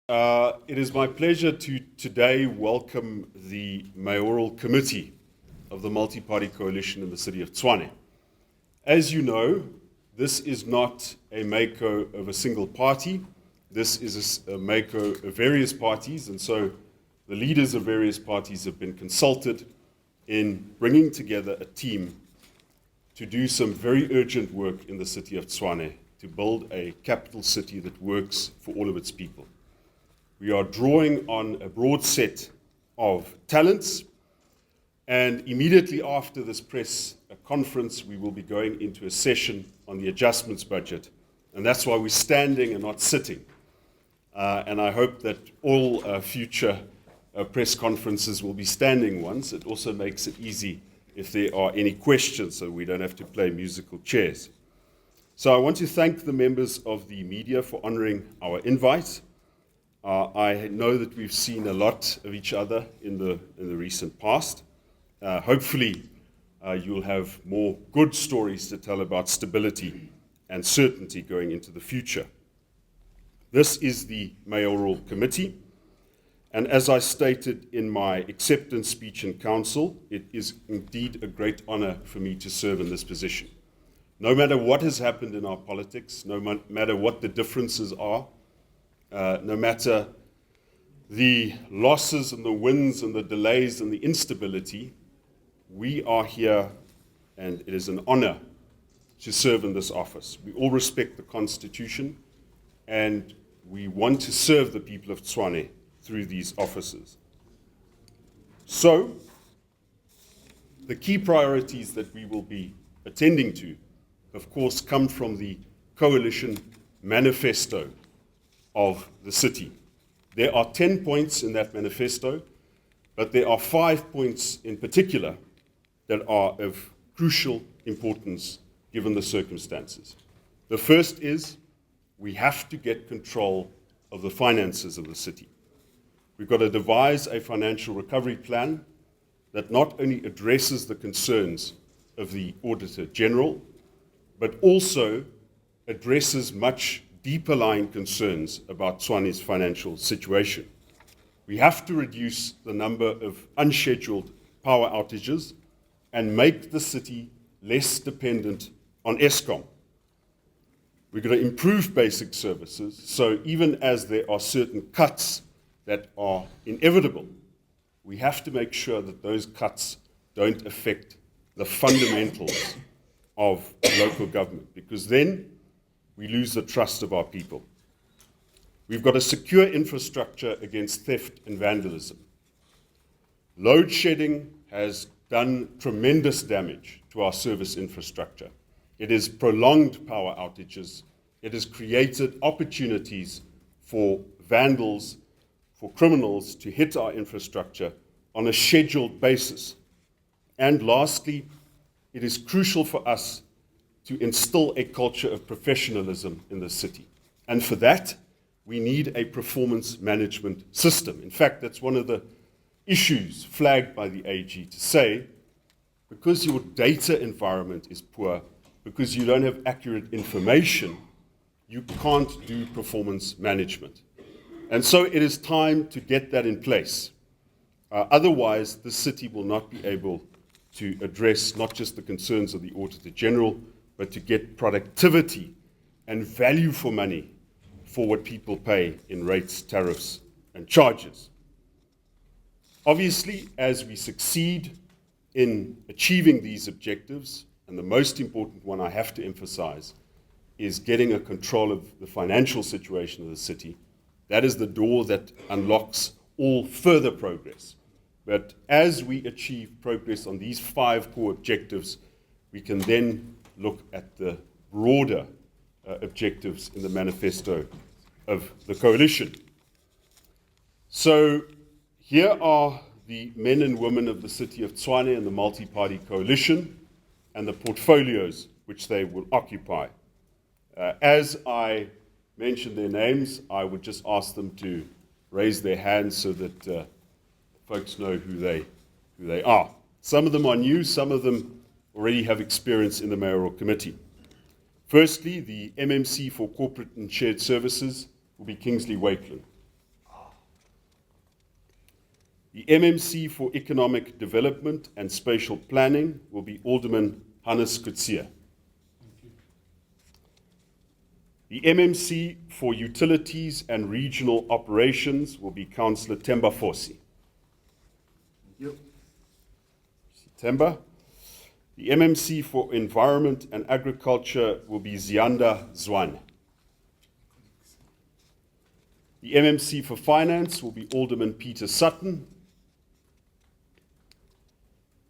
It is my pleasure to today welcome the Mayoral Committee of the Multi-Party Coalition in the city of Tshwane. As you know, this is not a MACO of a single party. This is a MACO of various parties, and so the leaders of various parties have been consulted in bringing together a team to do some very urgent work in the city of Tshwane to build a capital city that works for all of its people. We are drawing on a broad set of talents, and immediately after this press conference, we will be going into a session on the adjustments budget, and that's why we're standing and not sitting. And I hope that all future press conferences will be standing ones. It also makes it easy if there are any questions, so we don't have to play musical chairs. So I want to thank the members of the media for honoring our invite. I know that we've seen a lot of each other in the recent past. Hopefully, you'll have more good stories to tell about stability and certainty going into the future. This is the Mayoral Committee, and as I stated in my acceptance speech in Council, it is indeed a great honor for me to serve in this position. No matter what has happened in our politics, no matter what the differences are, no matter the losses and the wins and the delays and the instability, we are here, and it is an honor to serve in this office. We all respect the Constitution, and we want to serve the people of Tshwane through these offices. So, the key priorities that we will be attending to, of course, come from the coalition manifesto of the city. There are 10 points in that manifesto, but there are 5 points in particular that are of crucial importance given the circumstances. The first is we have to get control of the finances of the city. We've got to devise a financial recovery plan that not only addresses the concerns of the Auditor General, but also addresses much deeper lying concerns about Tshwane's financial situation. We have to reduce the number of unscheduled power outages and make the city less dependent on Eskom. We're going to improve basic services, so even as there are certain cuts that are inevitable, we have to make sure that those cuts don't affect the fundamentals of local government, because then we lose the trust of our people. We've got a secure infrastructure against theft and vandalism. Load shedding has done tremendous damage to our service infrastructure. It has prolonged power outages. It has created opportunities for vandals, for criminals to hit our infrastructure on a scheduled basis. And lastly, it is crucial for us to instill a culture of professionalism in the city. And for that, we need a performance management system. In fact, that's one of the issues flagged by the AG to say, because your data environment is poor, because you don't have accurate information, you can't do performance management. And so it is time to get that in place. Otherwise, the city will not be able to address not just the concerns of the Auditor General, but to get productivity and value for money for what people pay in rates, tariffs, and charges. Obviously, as we succeed in achieving these objectives, and the most important one I have to emphasize is getting a control of the financial situation of the city. That is the door that unlocks all further progress. But as we achieve progress on these 5 core objectives, we can then look at the broader objectives in the manifesto of the coalition. So here are the men and women of the city of Tshwane and the multi-party coalition and the portfolios which they will occupy. As I mention their names, I would just ask them to raise their hands so that folks know who they are. Some of them are new, some of them already have experience in the Mayoral Committee. Firstly, the MMC for Corporate and Shared Services will be Kingsley Wakeland. The MMC for Economic Development and Spatial Planning will be Alderman Hannes Coetzee. The MMC for Utilities and Regional Operations will be Councillor Themba Fosi. Themba. The MMC for Environment and Agriculture will be Zianda Tshwane. The MMC for Finance will be Alderman Peter Sutton.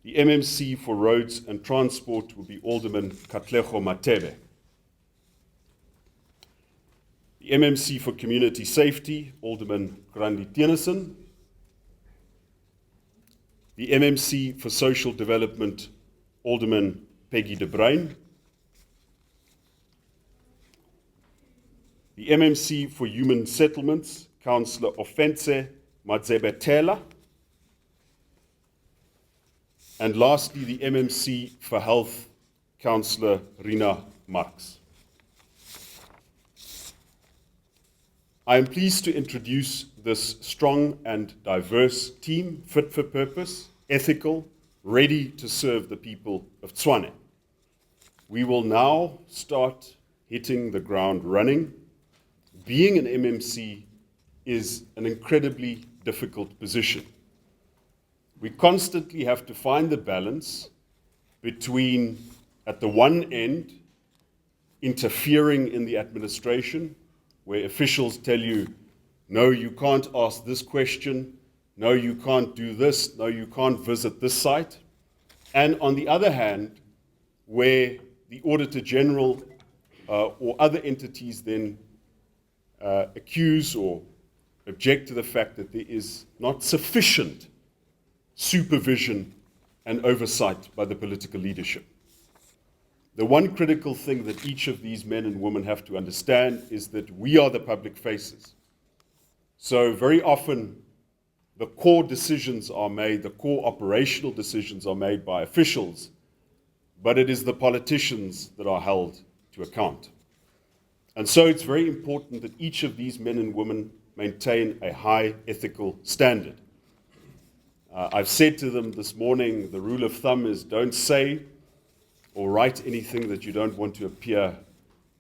The MMC for Roads and Transport will be Alderman Katlego Matebe. The MMC for Community Safety, Alderman Grandi Tennyson. The MMC for Social Development, Alderman Peggy de Bruin. The MMC for Human Settlements, Councillor Ofentse Madzebetela. And lastly, the MMC for Health, Councillor Rina Marx. I am pleased to introduce this strong and diverse team, fit for purpose, ethical, ready to serve the people of Tshwane. We will now start hitting the ground running. Being an MMC is an incredibly difficult position. We constantly have to find the balance between, at the one end, interfering in the administration, where officials tell you, no, you can't ask this question, no, you can't do this, no, you can't visit this site. And on the other hand, where the Auditor General or other entities then accuse or object to the fact that there is not sufficient supervision and oversight by the political leadership. The one critical thing that each of these men and women have to understand is that we are the public faces. So very often the core decisions are made, the core operational decisions are made by officials, but it is the politicians that are held to account. And so it's very important that each of these men and women maintain a high ethical standard. I've said to them this morning, the rule of thumb is don't say or write anything that you don't want to appear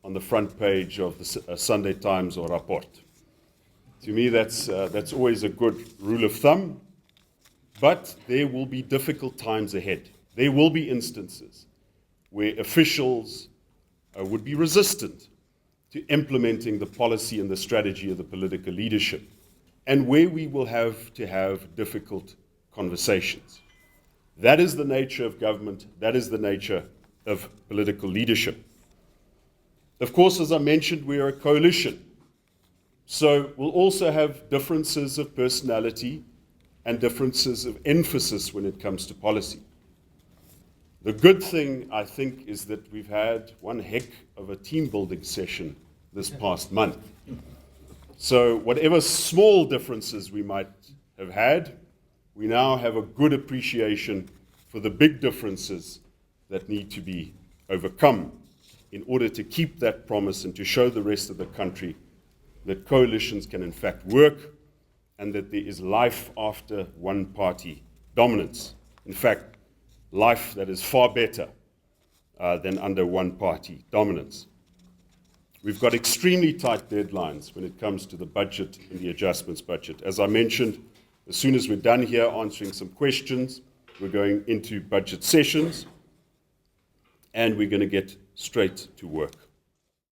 on the front page of the Sunday Times or Rapport. To me, that's always a good rule of thumb, but there will be difficult times ahead. There will be instances where officials would be resistant to implementing the policy and the strategy of the political leadership, and where we will have to have difficult conversations. That is the nature of government. That is the nature of political leadership. Of course, as I mentioned, we are a coalition. So we'll also have differences of personality and differences of emphasis when it comes to policy. The good thing, I think, is that we've had one heck of a team building session this past month. So whatever small differences we might have had, we now have a good appreciation for the big differences that need to be overcome in order to keep that promise and to show the rest of the country that coalitions can in fact work and that there is life after one-party dominance. In fact, life that is far better than under one-party dominance. We've got extremely tight deadlines when it comes to the budget and the adjustments budget. As I mentioned, as soon as we're done here answering some questions, we're going into budget sessions, and we're going to get straight to work.